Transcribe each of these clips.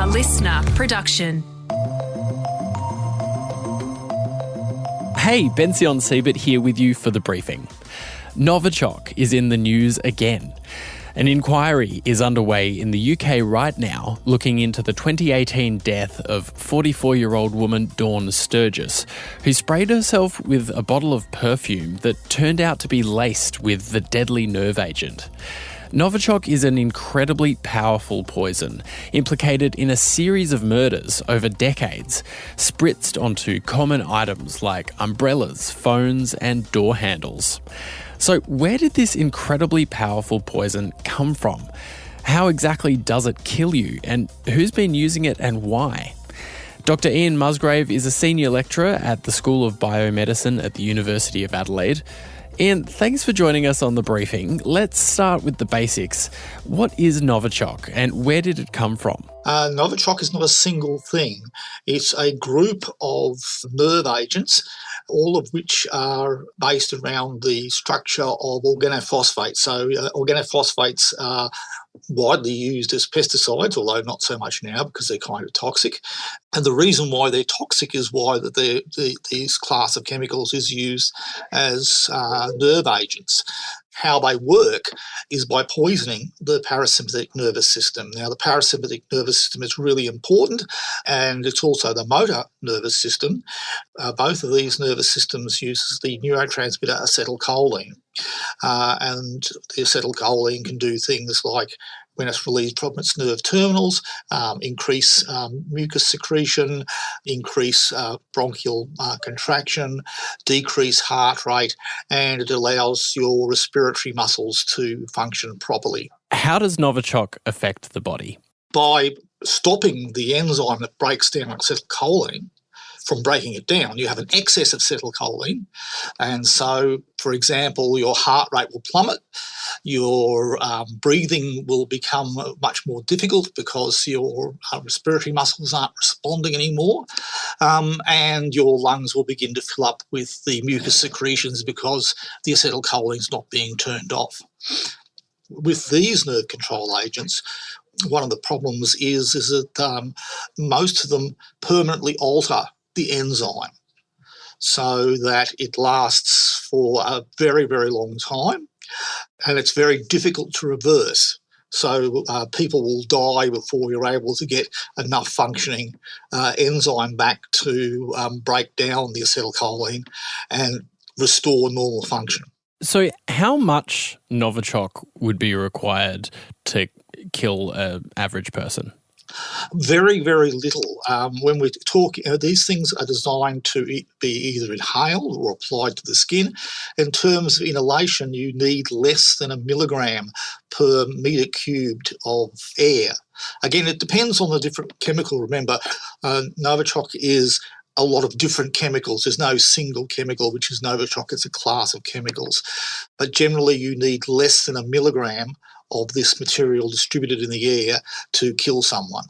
listener production. Hey, Bension Siebert here with you for the briefing. Novichok is in the news again. An inquiry is underway in the UK right now looking into the 2018 death of 44-year-old woman Dawn Sturgess, who sprayed herself with a bottle of perfume that turned out to be laced with the deadly nerve agent. Novichok is an incredibly powerful poison, implicated in a series of murders over decades, spritzed onto common items like umbrellas, phones, and door handles. So where did this incredibly powerful poison come from? How exactly does it kill you, and who's been using it and why? Dr. Ian Musgrave is a senior lecturer at the School of Biomedicine at the University of Adelaide. Ian, thanks for joining us on the briefing. Let's start with the basics. What is Novichok and where did it come from? Novichok is not a single thing. It's a group of nerve agents, all of which are based around the structure of organophosphates. So organophosphates are widely used as pesticides, although not so much now because they're kind of toxic. And the reason why they're toxic is why these class of chemicals is used as nerve agents. How they work is by poisoning the parasympathetic nervous system. Now, the parasympathetic nervous system is really important, and it's also the motor nervous system. Both of these nervous systems uses the neurotransmitter acetylcholine, and the acetylcholine can do things like, when it's released from its nerve terminals, increase mucus secretion, increase bronchial contraction, decrease heart rate, and it allows your respiratory muscles to function properly. How does Novichok affect the body? By stopping the enzyme that breaks down acetylcholine from breaking it down, you have an excess of acetylcholine, and so, for example, your heart rate will plummet, your breathing will become much more difficult because your respiratory muscles aren't responding anymore, and your lungs will begin to fill up with the mucus secretions because the acetylcholine is not being turned off. With these nerve control agents, one of the problems is that most of them permanently alter the enzyme so that it lasts for a very, very long time, and it's very difficult to reverse. So people will die before you're able to get enough functioning enzyme back to break down the acetylcholine and restore normal function. So how much Novichok would be required to kill an average person? Very, very little. When we talk, these things are designed to be either inhaled or applied to the skin. In terms of inhalation, you need less than 1 milligram per metre cubed of air. Again, it depends on the different chemical. Remember, Novichok is a lot of different chemicals. There's no single chemical which is Novichok. It's a class of chemicals. But generally, you need less than 1 milligram of this material distributed in the air to kill someone.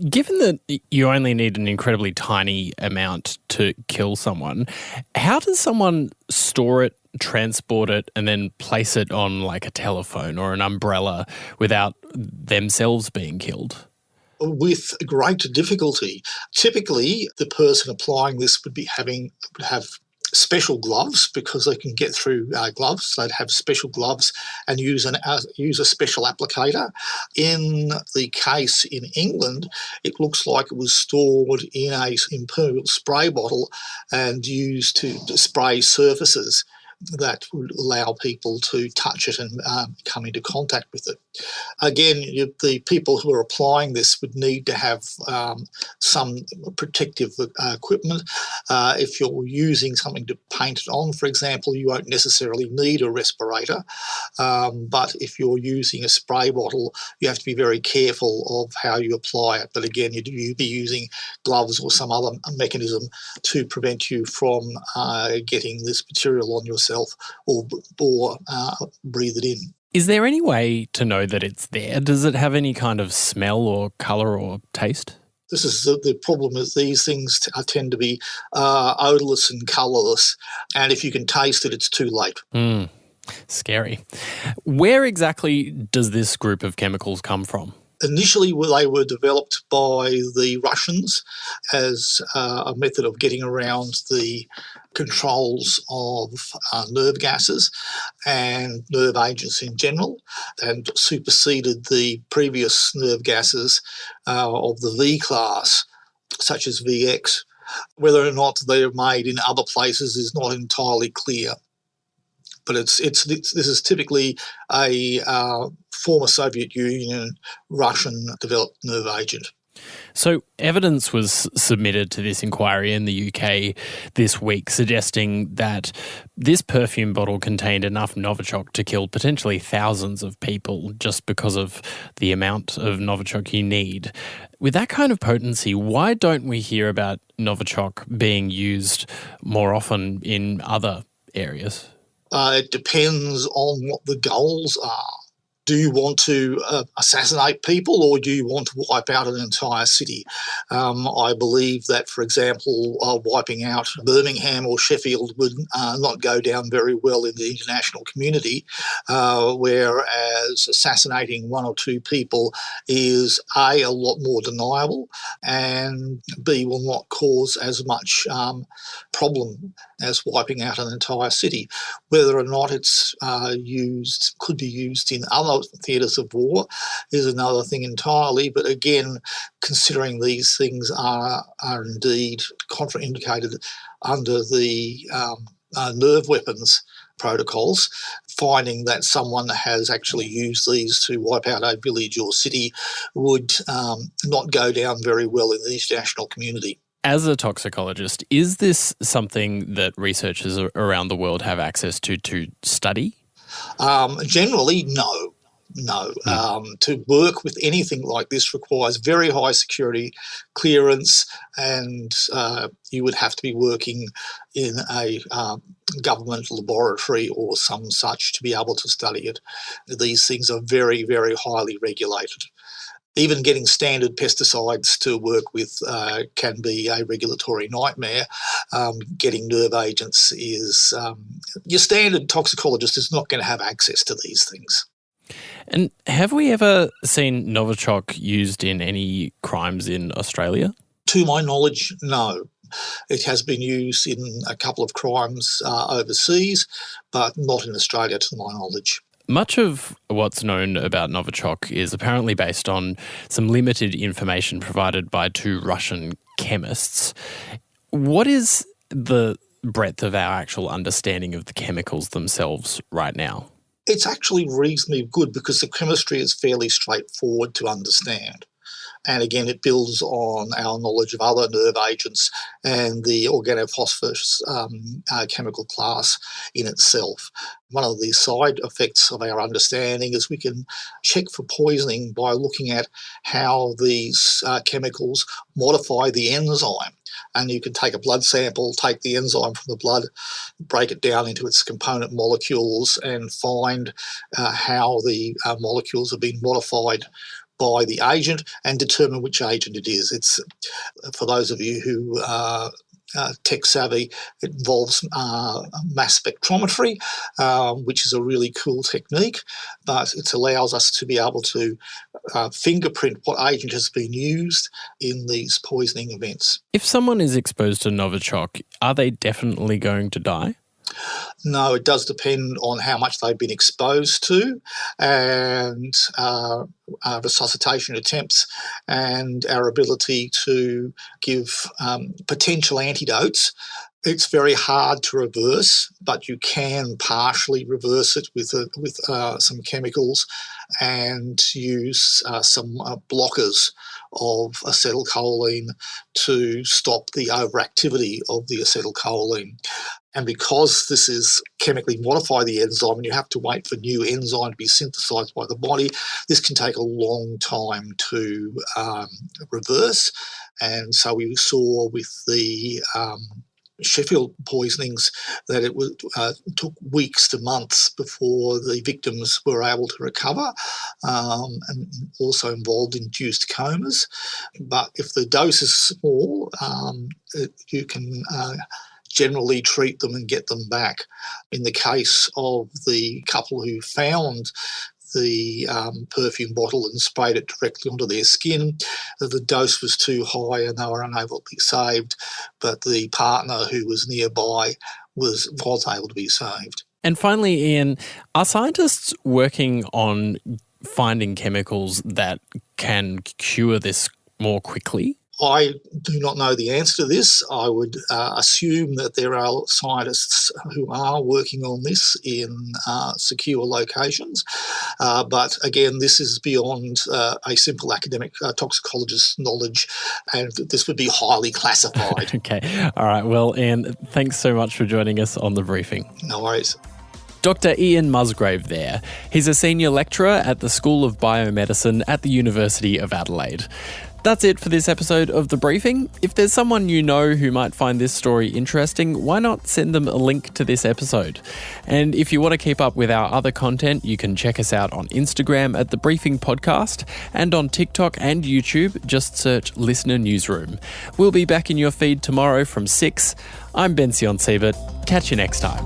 Given that you only need an incredibly tiny amount to kill someone, how does someone store it, transport it, and then place it on like a telephone or an umbrella without themselves being killed? With great difficulty. Typically, the person applying this would have special gloves because they can get through gloves. They'd have special gloves and use a special applicator. In the case in England, it looks like it was stored in a impermeable spray bottle and used to spray surfaces that would allow people to touch it and come into contact with it. Again, the people who are applying this would need to have some protective equipment. If you're using something to paint it on, for example, you won't necessarily need a respirator. But if you're using a spray bottle, you have to be very careful of how you apply it. But again, you'd be using gloves or some other mechanism to prevent you from getting this material on yourself or breathe it in. Is there any way to know that it's there? Does it have any kind of smell or colour or taste? This is the problem is these things tend to be odourless and colourless, and if you can taste it, it's too late. Scary. Where exactly does this group of chemicals come from? Initially, they were developed by the Russians as a method of getting around the controls of nerve gases and nerve agents in general, and superseded the previous nerve gases of the V class, such as VX. Whether or not they're made in other places is not entirely clear. But this is typically a former Soviet Union Russian-developed nerve agent. So evidence was submitted to this inquiry in the UK this week suggesting that this perfume bottle contained enough Novichok to kill potentially thousands of people just because of the amount of Novichok you need. With that kind of potency, why don't we hear about Novichok being used more often in other areas? It depends on what the goals are. Do you want to assassinate people, or do you want to wipe out an entire city? I believe that, for example, wiping out Birmingham or Sheffield would not go down very well in the international community, whereas assassinating one or two people is A, a lot more deniable, and B, will not cause as much problem as wiping out an entire city. Whether or not it's could be used in other theatres of war is another thing entirely. But again, considering these things are indeed contraindicated under the nerve weapons protocols, finding that someone has actually used these to wipe out a village or city would not go down very well in the international community. As a toxicologist, is this something that researchers around the world have access to study? Generally, no. No. To work with anything like this requires very high security clearance, and you would have to be working in a government laboratory or some such to be able to study it. These things are very, very highly regulated. Even getting standard pesticides to work with can be a regulatory nightmare. Getting nerve agents is... your standard toxicologist is not going to have access to these things. And have we ever seen Novichok used in any crimes in Australia? To my knowledge, no. It has been used in a couple of crimes overseas, but not in Australia to my knowledge. Much of what's known about Novichok is apparently based on some limited information provided by two Russian chemists. What is the breadth of our actual understanding of the chemicals themselves right now? It's actually reasonably good because the chemistry is fairly straightforward to understand. And again, it builds on our knowledge of other nerve agents and the organophosphorus chemical class in itself. One of the side effects of our understanding is we can check for poisoning by looking at how these chemicals modify the enzyme. And you can take a blood sample, take the enzyme from the blood, break it down into its component molecules and find how the molecules have been modified by the agent and determine which agent it is. It's, for those of you who are tech savvy, it involves mass spectrometry, which is a really cool technique, but it allows us to be able to fingerprint what agent has been used in these poisoning events. If someone is exposed to Novichok, are they definitely going to die? No, it does depend on how much they've been exposed to, and resuscitation attempts and our ability to give potential antidotes. It's very hard to reverse, but you can partially reverse it with some chemicals and use some blockers of acetylcholine to stop the overactivity of the acetylcholine. And because this is chemically modify the enzyme and you have to wait for new enzyme to be synthesized by the body, this can take a long time to reverse. And so we saw with the Sheffield poisonings that it took weeks to months before the victims were able to recover, and also involved induced comas. But if the dose is small, you can generally treat them and get them back. In the case of the couple who found the perfume bottle and sprayed it directly onto their skin. The dose was too high and they were unable to be saved, but the partner who was nearby was able to be saved. And finally, Ian, are scientists working on finding chemicals that can cure this more quickly? I do not know the answer to this. I would assume that there are scientists who are working on this in secure locations. But again, this is beyond a simple academic toxicologist's knowledge, and this would be highly classified. Okay. All right. Well, Ian, thanks so much for joining us on The Briefing. No worries. Dr. Ian Musgrave there. He's a senior lecturer at the School of Biomedicine at the University of Adelaide. That's it for this episode of The Briefing. If there's someone you know who might find this story interesting, why not send them a link to this episode? And if you want to keep up with our other content, you can check us out on Instagram at The Briefing Podcast, and on TikTok and YouTube, just search Listener Newsroom. We'll be back in your feed tomorrow from 6. I'm Bension Siebert. Catch you next time.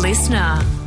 Listener.